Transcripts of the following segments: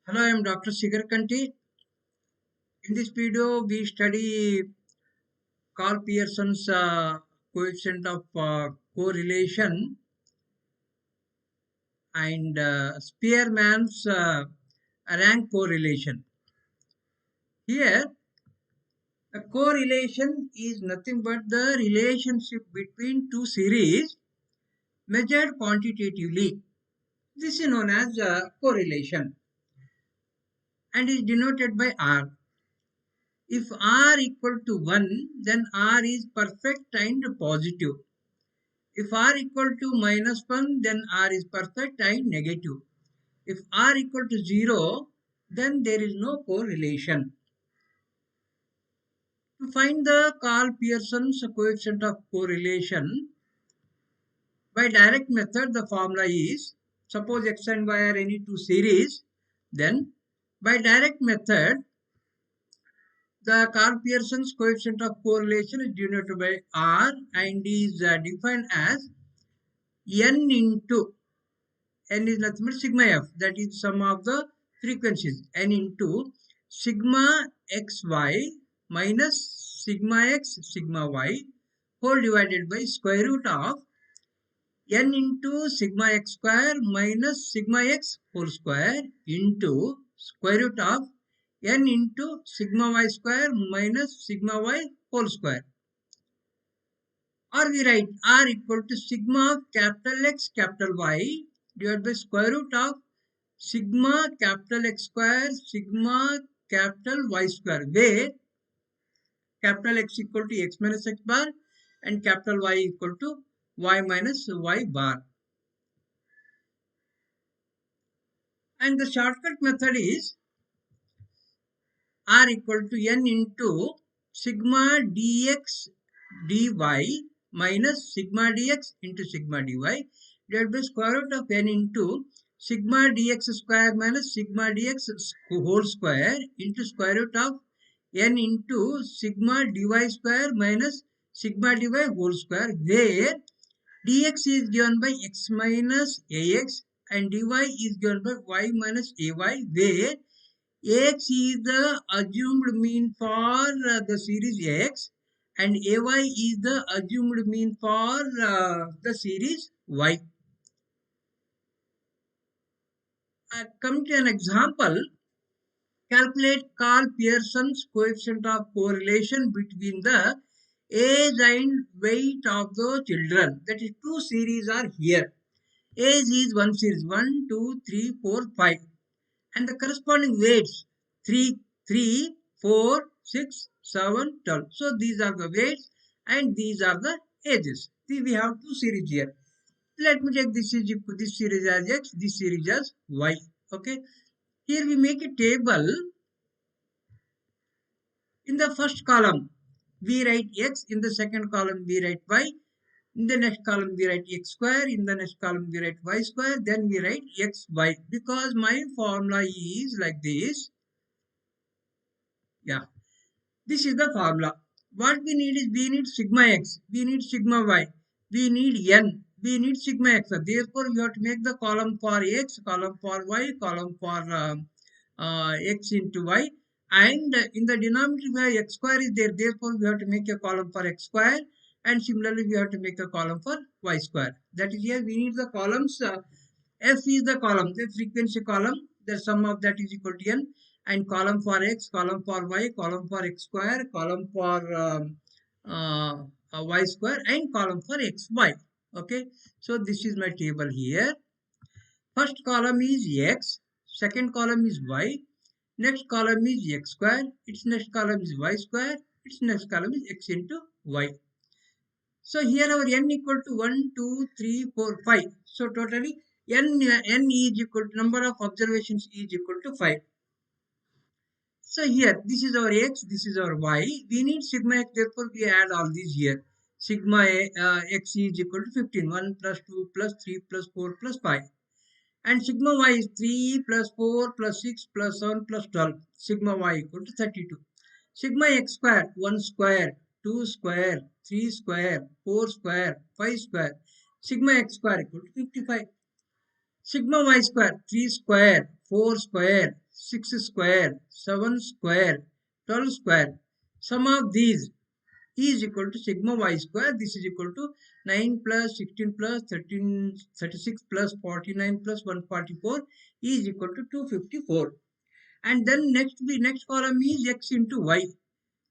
Hello, I am Dr. Shikhar Kanti. In this video, we study Carl Pearson's coefficient of correlation and Spearman's rank correlation. Here, a correlation is nothing but the relationship between two series measured quantitatively. This is known as correlation and is denoted by R. If R equal to 1, then R is perfect and positive. If R equal to -1, then R is perfect and negative. If R equal to 0, then there is no correlation. To find the Carl Pearson's coefficient of correlation, by direct method, the formula is, suppose X and Y are any two series, then by direct method, the Carl Pearson's coefficient of correlation is denoted by R and is defined as n into n is nothing but sigma f, that is sum of the frequencies, n into sigma xy minus sigma x sigma y whole divided by square root of n into sigma x square minus sigma x whole square into square root of n into sigma y square minus sigma y whole square. Or we write R equal to sigma of capital X capital Y divided by square root of sigma capital X square sigma capital Y square, where capital X equal to X minus X bar and capital Y equal to Y minus Y bar. And the shortcut method is R equal to n into sigma dx dy minus sigma dx into sigma dy divided by square root of n into sigma dx square minus sigma dx whole square into square root of n into sigma dy square minus sigma dy whole square, where dx is given by x minus ax and dy is given by y minus ay, where ax is the assumed mean for the series x and ay is the assumed mean for the series y. Come to an example. Calculate Carl Pearson's coefficient of correlation between the age and weight of the children. That is, two series are here. Age is one series, 1, 2, 3, 4, 5. And the corresponding weights, 3, 3, 4, 6, 7, 12. So these are the weights and these are the ages. See, we have two series here. Let me take this series as X, this series as Y. Okay. Here we make a table. In the first column, we write X. In the second column, we write Y. In the next column, we write X square. In the next column, we write Y square. Then we write X, Y. Because my formula is like this. Yeah. This is the formula. What we need is, we need sigma X. We need sigma Y. We need N. We need sigma X. Therefore, we have to make the column for X, column for Y, column for X into Y. And in the denominator where X square is there, therefore we have to make a column for X square. And similarly, we have to make a column for Y square. That is, here we need the columns. F is the column, the frequency column. The sum of that is equal to N. And column for X, column for Y, column for X square, column for Y square, and column for X, Y. Okay. So this is my table here. First column is X, second column is Y, next column is X square, its next column is Y square, its next column is X into Y. So here our N equal to 1, 2, 3, 4, 5. So totally N is equal to, number of observations is equal to 5. So here, this is our X, this is our Y. We need sigma X, therefore we add all these here. Sigma X is equal to 15. 1 plus 2 plus 3 plus 4 plus 5. And sigma Y is 3 plus 4 plus 6 plus 7 plus 12. Sigma Y equal to 32. Sigma X square, 1 square, 2 square, 3 square, 4 square, 5 square. Sigma X square equal to 55. Sigma Y square, 3 square, 4 square, 6 square, 7 square, 12 square. Sum of these is equal to sigma y square. This is equal to 9 plus 16 plus 13, 36 plus 49 plus 144 is equal to 254. And then next column is x into y.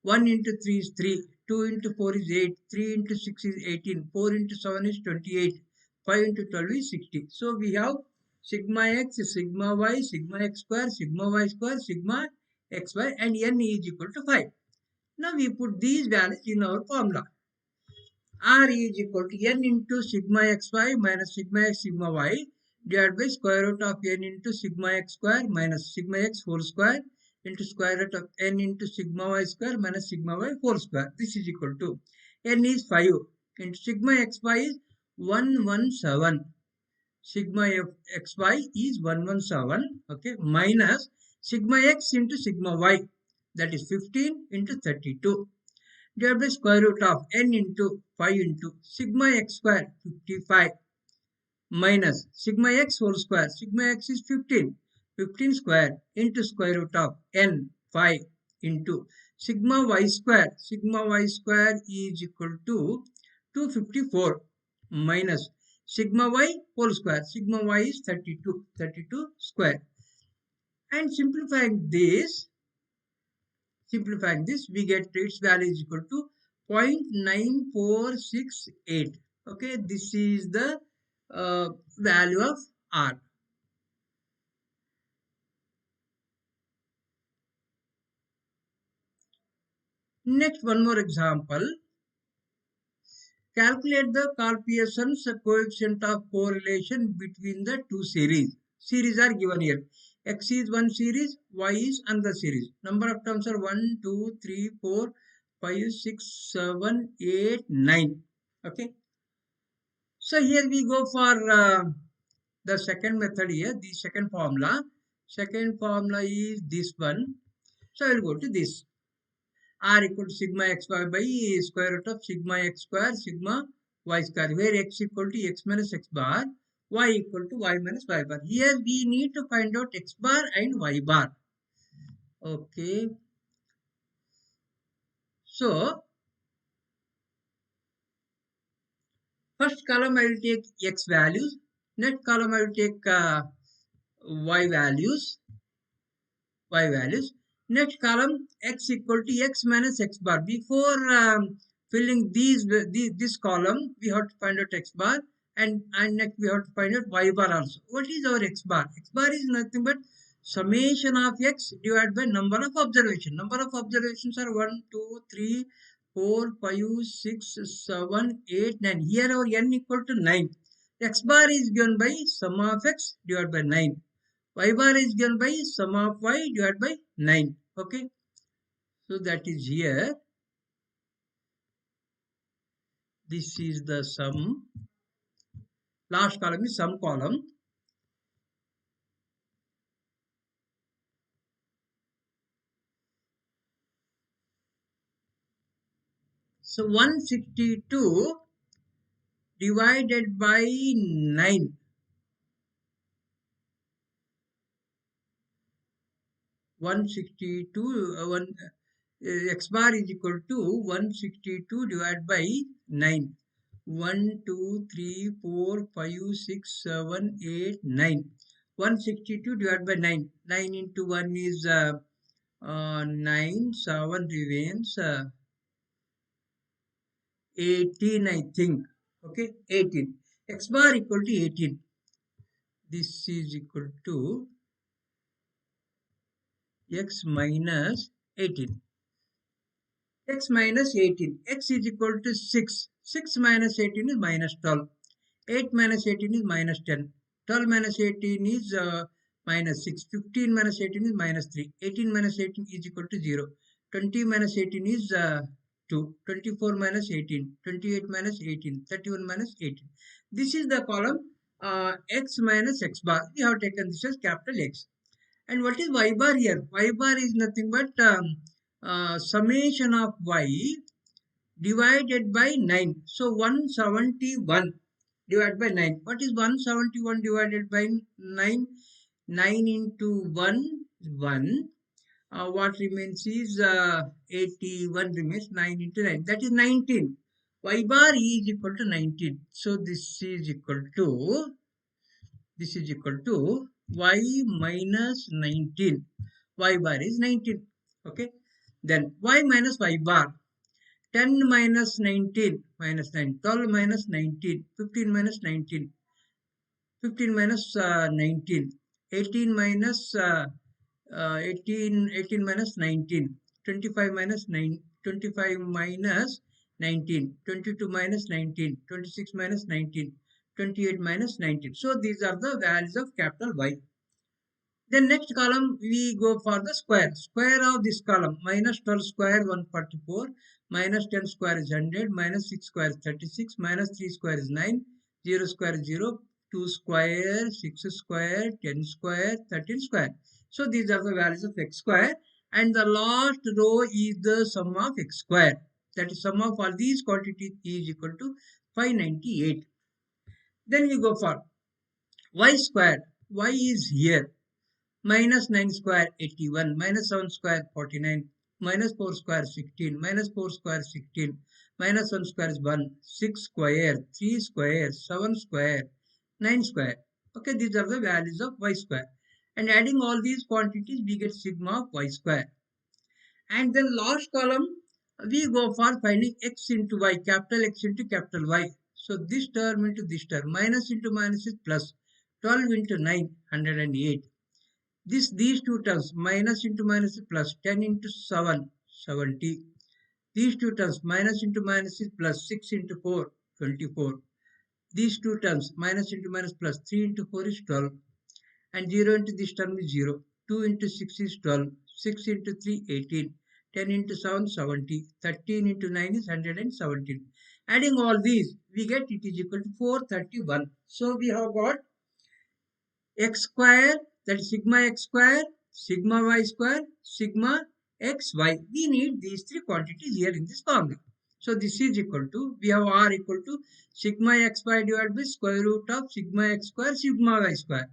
1 into 3 is 3, 2 into 4 is 8, 3 into 6 is 18, 4 into 7 is 28, 5 into 12 is 60. So we have sigma x, sigma y, sigma x square, sigma y square, sigma xy, and n is equal to 5. Now we put these values in our formula. R is equal to n into sigma xy minus sigma x sigma y divided by square root of n into sigma x square minus sigma x whole square into square root of n into sigma y square minus sigma y whole square. This is equal to n is 5 into sigma xy is 117. Sigma xy is 117, okay, minus sigma x into sigma y, that is 15 into 32. Divided by square root of n into 5 into sigma x square 55 minus sigma x whole square. Sigma x is 15. 15 square into square root of n 5 into sigma y square. Sigma y square is equal to 254 minus sigma y whole square. Sigma y is 32. 32 square. And simplifying this, we get its value is equal to 0.9468. Okay, this is the value of R. Next, one more example. Calculate the Carpiason's coefficient of correlation between the two series. Series are given here. X is one series, Y is another series. Number of terms are 1, 2, 3, 4, 5, 6, 7, 8, 9. Okay. So here we go for the second method here, the second formula. Second formula is this one. So I will go to this. R equal to sigma xy by square root of sigma x square, sigma y square, where x equal to x minus x bar, y equal to y minus y bar. Here we need to find out x bar and y bar. Okay. So, first column I will take x values. Next column I will take y values. Next column x equal to x minus x bar. Before filling this column, we have to find out x bar, and next we have to find out y bar also. What is our x bar? X bar is nothing but summation of x divided by number of observations. Number of observations are 1, 2, 3, 4, 5, 6, 7, 8, 9. Here our n equal to 9. X bar is given by sum of x divided by 9. Y bar is given by sum of y divided by 9. Okay. So that is here. This is the sum. Last column is sum column. So 162 divided by 9. 162 x bar is equal to 162 divided by 9. 1, 2, 3, 4, 5, 6, 7, 8, 9. 162 divided by 9. 9 into 1 is 9. 7 remains 18, I think. Okay, 18. X bar equal to 18. This is equal to x minus 18. X minus 18. X is equal to 6. 6 minus 18 is minus 12. 8 minus 18 is minus 10. 12 minus 18 is minus 6. 15 minus 18 is minus 3. 18 minus 18 is equal to 0. 20 minus 18 is 2. 24 minus 18. 28 minus 18. 31 minus 18. This is the column x minus x bar. We have taken this as capital X. And what is y bar here? Y bar is nothing but summation of y divided by 9. So 171 divided by 9. What is 171 divided by 9? 9 into 1, 1. What remains is 81 remains 9 into 9. That is 19. Y bar is equal to 19. So this is equal to y minus 19. Y bar is 19. Okay. Then y minus y bar. 10 minus 19 minus 9. 12 minus 19. 15 minus 19. 15 minus 19. 18 minus 18 minus 19, 25 minus 9, 25 minus 19, 22 minus 19, 26 minus 19, 28 minus 19. So these are the values of capital Y. Then next column we go for the square. Square of this column, minus 12 square 144, minus 10 square is 100, minus 6 square is 36, minus 3 square is 9, 0 square is 0, 2 square, 6 square, 10 square, 13 square. So these are the values of x square, and the last row is the sum of x square. That is, sum of all these quantities is equal to 598. Then we go for y square. Y is here. Minus 9 square 81, minus 7 square 49, minus 4 square 16, minus 4 square 16, minus 1 square is 1, 6 square, 3 square, 7 square, 9 square. Okay, these are the values of y square. And adding all these quantities, we get sigma of y square. And then last column, we go for finding x into y, capital X into capital Y. So this term into this term, minus into minus is plus, 12 into 9, 108. These two terms, minus into minus is plus, 10 into 7, 70. These two terms, minus into minus is plus, 6 into 4, 24. These two terms, minus into minus plus, 3 into 4 is 12. And 0 into this term is 0. 2 into 6 is 12. 6 into 3, 18. 10 into 7, 70. 13 into 9 is 117. Adding all these, we get it is equal to 431. So we have got x square, that is sigma x square, sigma y square, sigma xy. We need these three quantities here in this formula. So this is equal to, we have r equal to sigma xy divided by square root of sigma x square, sigma y square.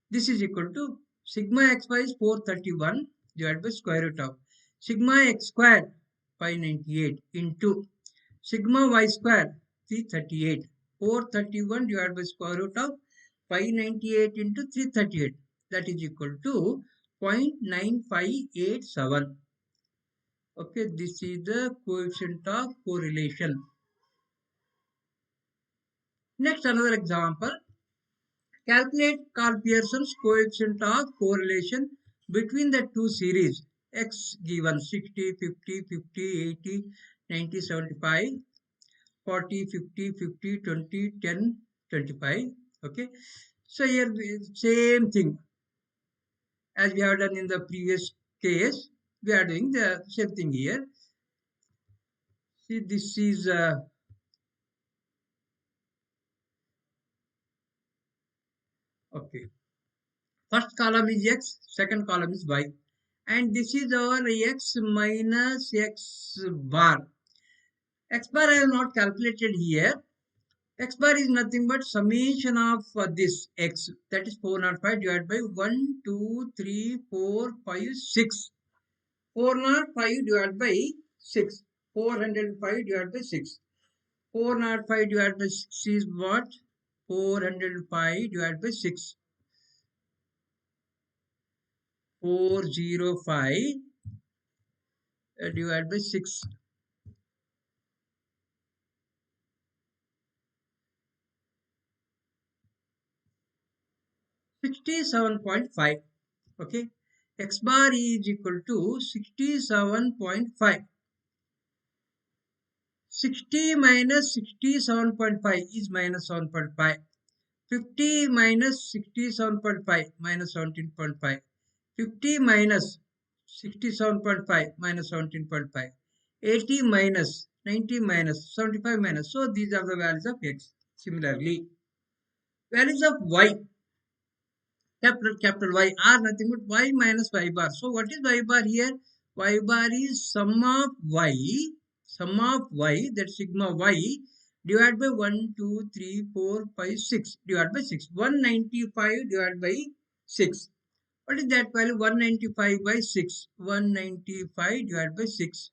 This is equal to sigma xy is 431 divided by square root of sigma x square 598 into sigma y square 338. 431 divided by square root of 598 into 338, that is equal to 0.9587. Okay, this is the coefficient of correlation. Next, another example. Calculate Karl Pearson's coefficient of correlation between the two series x given 60, 50, 50, 80, 90, 75, 40, 50, 50, 20, 10, 25. Okay. So here same thing as we have done in the previous case. We are doing the same thing here. See, this is okay. First column is x, second column is y, and this is our x minus x bar. X bar I have not calculated here. X bar is nothing but summation of this x, that is 405 divided by 1, 2, 3, 4, 5, 6. 405 divided by 6. 405 divided by 6. 405 divided by 6 is what? 405 divided by 6. 405 divided by 6. 67.5. Okay. X bar is equal to 67.5. 60 minus 67.5 is minus 7.5. 50 minus 67.5 minus 17.5. 50 minus 67.5 minus 17.5. 80 minus 90 minus 75 minus. So these are the values of x. Similarly, values of y, capital Y, are nothing but y minus y bar. So what is y bar here? Y bar is sum of y, that sigma y, divided by 1, 2, 3, 4, 5, 6, divided by 6. 195 divided by 6. What is that value? 195 by 6. 195 divided by 6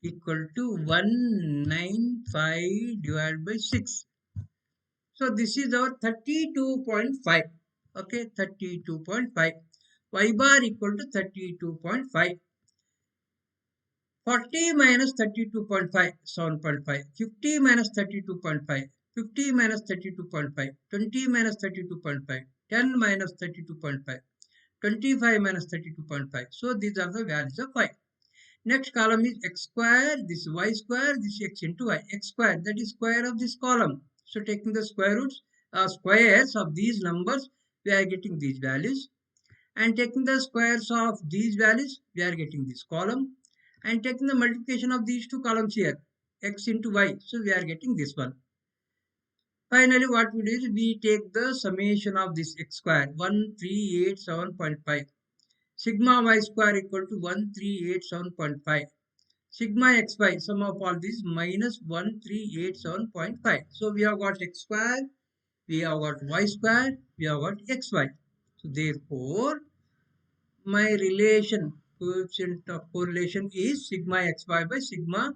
equal to 195 divided by 6. So this is our 32.5. Okay, 32.5. Y bar equal to 32.5. 40 minus 32.5, 7.5. 50 minus 32.5, 50 minus 32.5, 20 minus 32.5, 10 minus 32.5, 25 minus 32.5. So these are the values of y. Next column is x square, this is y square, this is x into y. X square, that is square of this column. So taking the square roots, squares of these numbers, we are getting these values. And taking the squares of these values, we are getting this column. And taking the multiplication of these two columns here, x into y, so we are getting this one. Finally, what we do is we take the summation of this x square, 1387.5. Sigma y square equal to 1387.5. Sigma xy, sum of all these, minus 1387.5. So we have got x square, we have got y square, we have got xy. So therefore, my relation, coefficient of correlation is sigma xy by sigma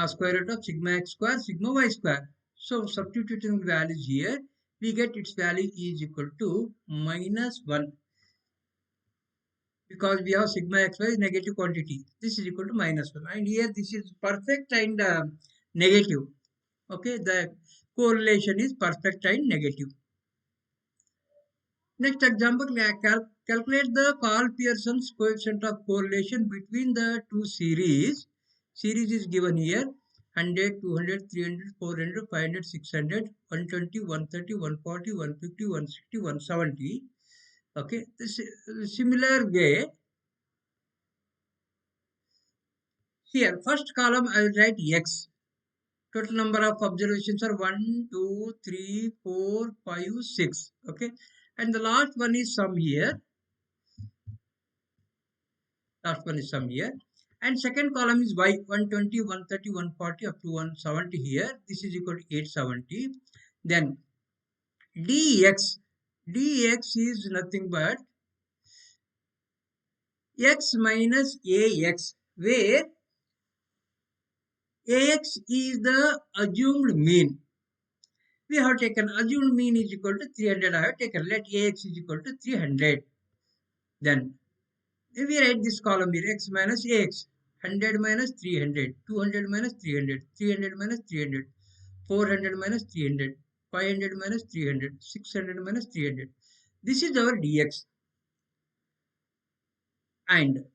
square root of sigma x square, sigma y square. So substituting the values here, we get its value is equal to minus 1. Because we have sigma xy is negative quantity. This is equal to minus 1. And here this is perfect and negative. Okay, the correlation is perfect and negative. Next example, calculate the Karl Pearson's coefficient of correlation between the two series. Series is given here: 100, 200, 300, 400, 500, 600, 120, 130, 140, 150, 160, 170. Okay, this similar way. Here, first column I will write x. Total number of observations are 1, 2, 3, 4, 5, 6. Okay, and the last one is sum here. Last one is sum here. And second column is y, 120, 130, 140 up to 170 here. This is equal to 870. Then dx. dx is nothing but x minus ax, where ax is the assumed mean. We have taken assumed mean is equal to 300. I have taken, let ax is equal to 300. Then we write this column here, x minus ax. 100 minus 300, 200 minus 300, 300 minus 300, 400 minus 300, 500 minus 300, 600 minus 300. This is our dx. And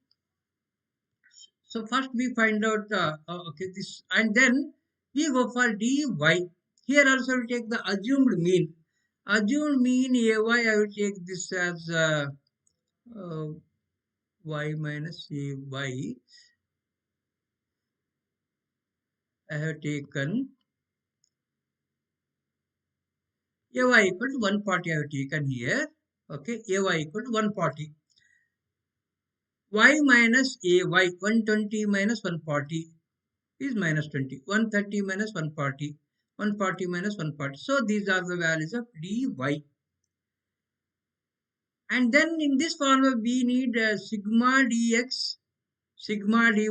so first we find out, okay, this, and then we go for dy. Here also we take the assumed mean. Assumed mean ay, I will take this as uh, y minus ay. I have taken ay equal to 140 I have taken here. Okay, ay equal to 140. Y minus ay, 120 minus 140 is minus 20. 130 minus 140, 140 minus 140. So these are the values of dy. And then in this formula we need sigma dx, sigma dy,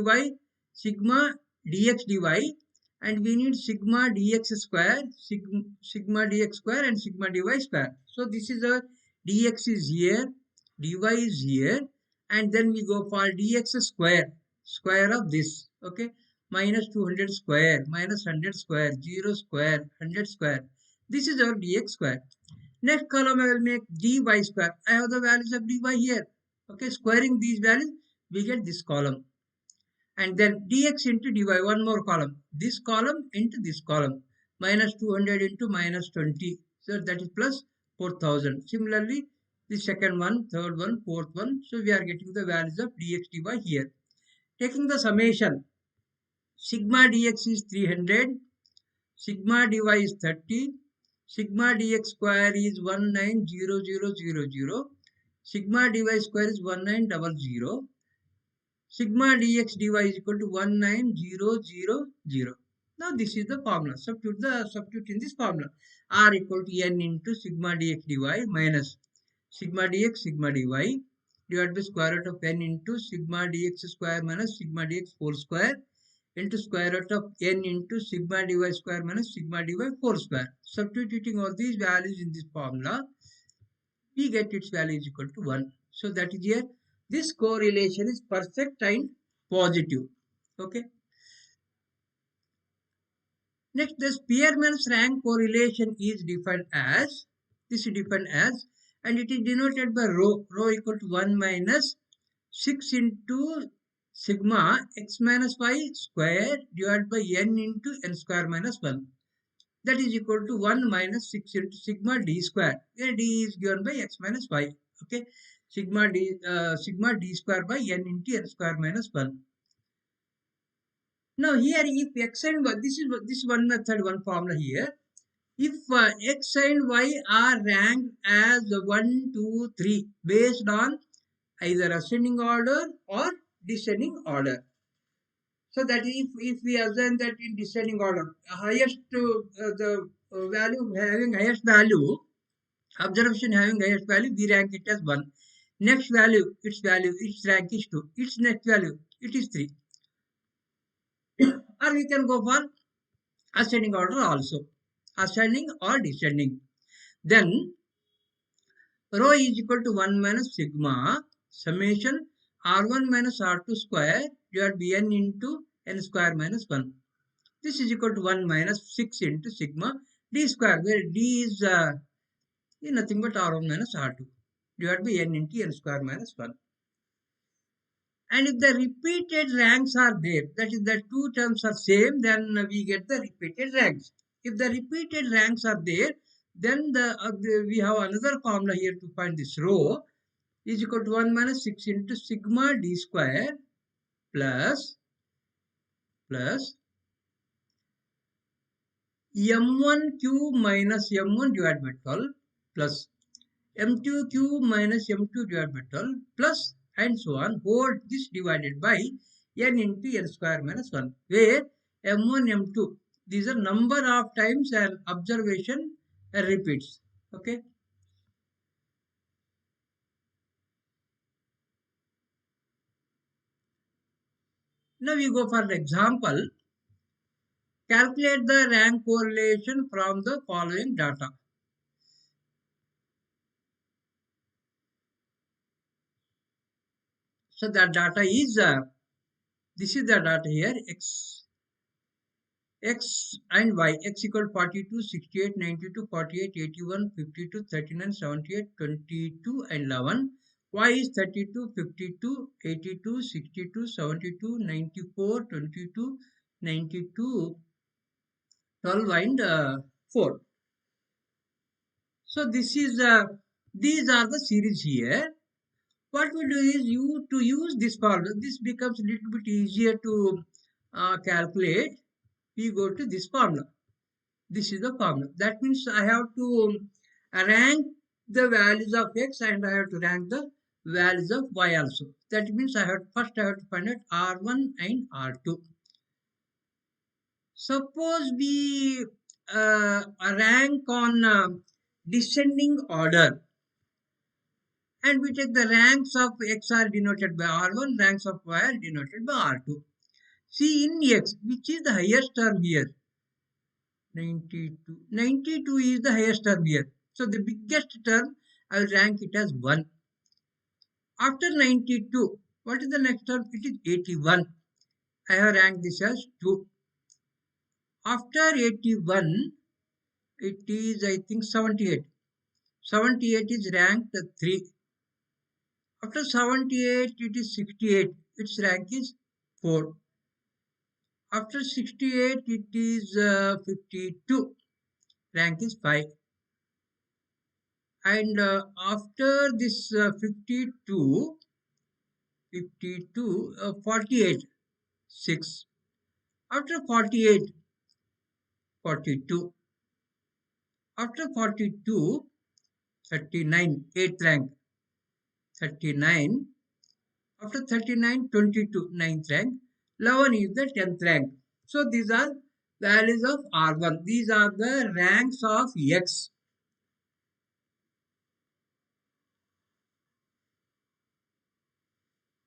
sigma dx dy, and we need sigma dx square, sigma dx square and sigma dy square. So this is a dx is here, dy is here, and then we go for dx square, square of this. Okay, minus 200 square, minus 100 square, 0 square, 100 square. This is our dx square. Next column I will make dy square. I have the values of dy here. Okay, squaring these values, we get this column. And then dx into dy, one more column. This column into this column. Minus 200 into minus 20. So that is plus 4000. Similarly, the second one, third one, fourth one. So we are getting the values of dx dy here. Taking the summation, sigma dx is 300. Sigma dy is 30. Sigma dx square is 190000. Sigma dy square is 1900. Sigma dx dy is equal to 19000. Now this is the formula. Substitute in this formula. r equal to n into sigma dx dy minus sigma dx sigma dy divided by square root of n into sigma dx square minus sigma dx whole square into square root of n into sigma dy square minus sigma dy whole square. Substituting all these values in this formula, we get its value is equal to 1. So that is here. This correlation is perfect and positive. Okay. Next, the Spearman's rank correlation is defined as, this is defined as, and it is denoted by rho equal to 1 minus 6 into sigma x minus y square divided by n into n square minus 1. That is equal to 1 minus 6 into sigma d square, where d is given by x minus y. Okay, sigma d square by n into n square minus 1. Now here, if x and y, this is one method, one formula here. If x and y are ranked as 1, 2, 3 based on either ascending order or descending order. So that if we assume that in descending order, highest the value having highest value, observation having highest value, we rank it as 1. Next value, its rank is 2. Its next value, it is 3. Or we can go for ascending order also, ascending or descending. Then rho is equal to 1 minus sigma summation r1 minus r2 square divided by n into n square minus 1. This is equal to 1 minus 6 into sigma d square, where d is nothing but r1 minus r2 divided by n into n square minus 1. And if the repeated ranks are there, that is the two terms are same, then we get the repeated ranks. If the repeated ranks are there, then we have another formula here to find this rho is equal to 1 minus 6 into sigma d square plus m1q minus m1 divided by 12 plus m2q minus m2 divided by 12 plus and so on, whole this divided by n into n square minus 1, where m1, m2, these are number of times and observation repeats. Okay. Now we go for an example. Calculate the rank correlation from the following data. So that data is, this is the data here, x and y, x equal 42, 68, 92, 48, 81, 52, 39, 78, 22 and 11. Y is 32, 52, 82, 62, 72, 94, 22, 92, 12 and 4. So this is, these are the series here. What we do is to use this formula, this becomes a little bit easier to calculate. We go to this formula. This is the formula. That means I have to rank the values of x and I have to rank the values of y also. That means I have to find out r1 and r2. Suppose we rank on descending order, and we take the ranks of x are denoted by r1, ranks of y are denoted by r2. See, in x, which is the highest term here? 92. 92 is the highest term here. So the biggest term, I will rank it as 1. After 92, what is the next term? It is 81. I have ranked this as 2. After 81, it is, I think, 78. 78 is ranked 3. After 78, it is 68. Its rank is 4. After 68, it is 52. Rank is 5. And after this 52, 48, 6. After 48, 42. After 42, 39, 8th rank, 39. After 39, 22, 9th rank. 11 is the 10th rank. So these are values of R1. These are the ranks of X.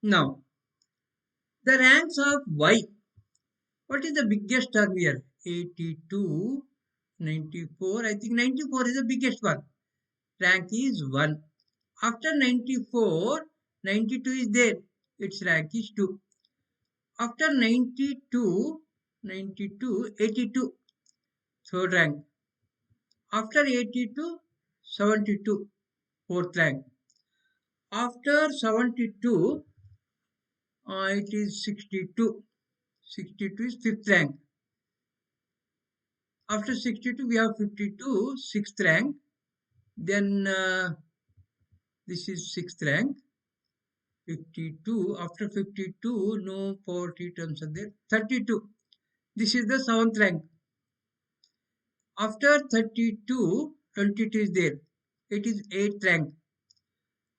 Now, the ranks of Y. What is the biggest term here? 82, 94. I think 94 is the biggest one. Rank is 1. After 94, 92 is there. Its rank is 2. After 92, 92, 82, third rank. After 82, 72, fourth rank. After 72, it is 62. 62 is fifth rank. After 62, we have 52, sixth rank. Then this is sixth rank. 52. After 52, no poverty terms are there. 32. This is the seventh rank. After 32, 22 is there. It is eighth rank.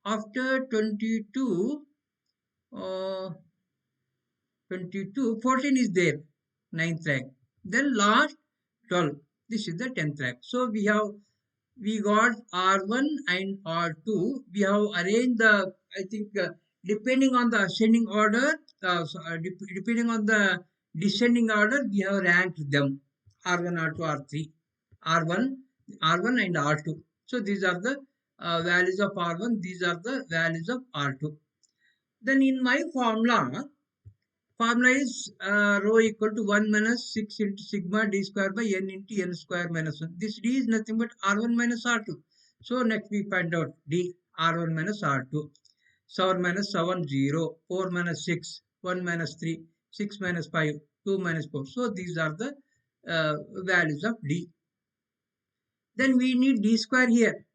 After 22, uh, 22, 14 is there. Ninth rank. Then last 12. This is the 10th rank. So we got R1 and R2. We have arranged the, I think, depending on the ascending order, depending on the descending order, we have ranked them R1, R2, R3, R1, R1 and R2. So these are the values of R1. These are the values of R2. Then in my formula is rho equal to 1 minus 6 into sigma d square by n into n square minus 1. This d is nothing but R1 minus R2. So next we find out d R1 minus R2. 7 minus 7, 0. 4 minus 6, 1 minus 3, 6 minus 5, 2 minus 4. So these are the values of d. Then we need d square here.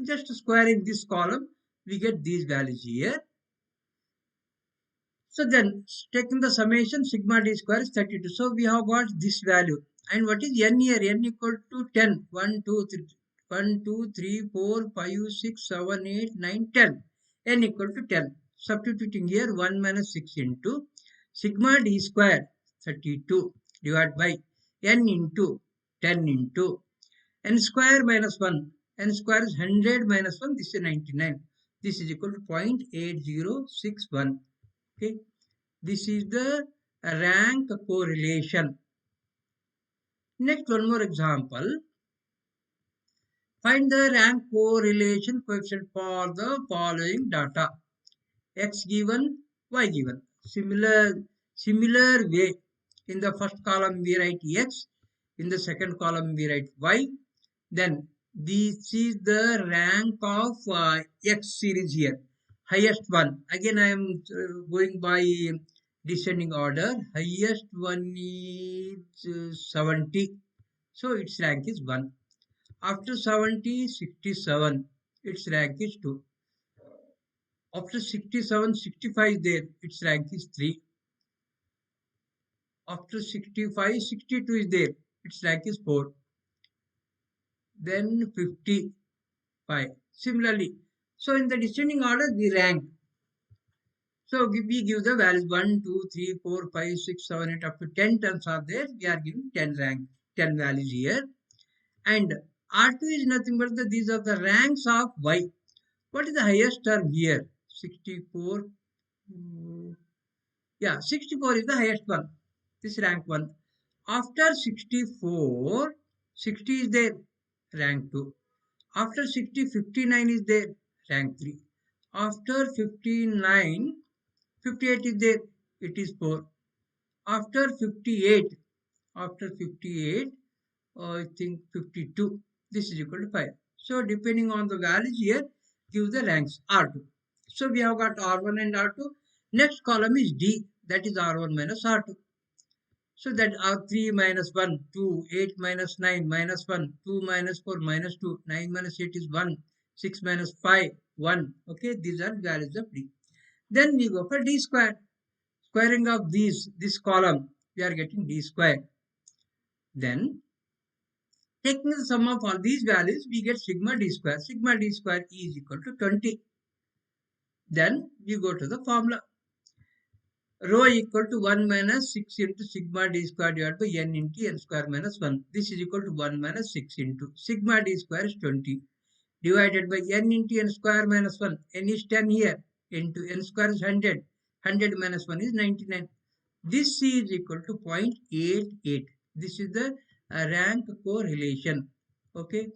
Just squaring this column, we get these values here. So then, taking the summation, sigma d square is 32. So we have got this value. And what is n here? N equal to 10. 1, 2, 3, 1, 2, 3, 4, 5, 6, 7, 8, 9, 10. N equal to 10. Substituting here 1 minus 6 into sigma d square 32 divided by n into 10 into n square minus 1. N square is 100 minus 1. This is 99. This is equal to 0.8061. Okay, this is the rank correlation. Next, one more example. Find the rank correlation coefficient for the following data: x given, y given. Similar way. In the first column we write x, in the second column we write y. Then this is the rank of x series here. Highest one. Again, I am going by descending order. Highest one is 70. So its rank is 1. After 70, 67. Its rank is 2. After 67, 65 is there. Its rank is 3. After 65, 62 is there. Its rank is 4. Then 55. Similarly, so in the descending order, we rank. So we give the values 1, 2, 3, 4, 5, 6, 7, 8, up to 10 terms are there. We are giving 10 rank, 10 values here. And R2 is nothing but these are the ranks of Y. What is the highest term here? 64. Yeah, 64 is the highest one. This rank 1. After 64, 60 is there, rank 2. After 60, 59 is there, rank 3. After 59, 58 is there, it is 4. After 58, I think 52, this is equal to 5. So depending on the values here, give the ranks R2. So we have got R1 and R2. Next column is D, that is R1 minus R2. So that R3 minus 1, 2, 8 minus 9, minus 1, 2 minus 4, minus 2, 9 minus 8 is 1, 6 minus 5, 1. Okay, these are values of D. Then we go for D square. Squaring of this column, we are getting D square. Then, taking the sum of all these values, we get sigma D square. Sigma D square is equal to 20. Then, we go to the formula. rho equal to 1 minus 6 into sigma d square divided by n into n square minus 1. This is equal to 1 minus 6 into sigma d square is 20 divided by n into n square minus 1. N is 10 here into n square is 100. 100 minus 1 is 99. This C is equal to 0.88. This is the rank correlation. Okay.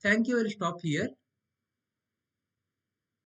Thank you. I will stop here.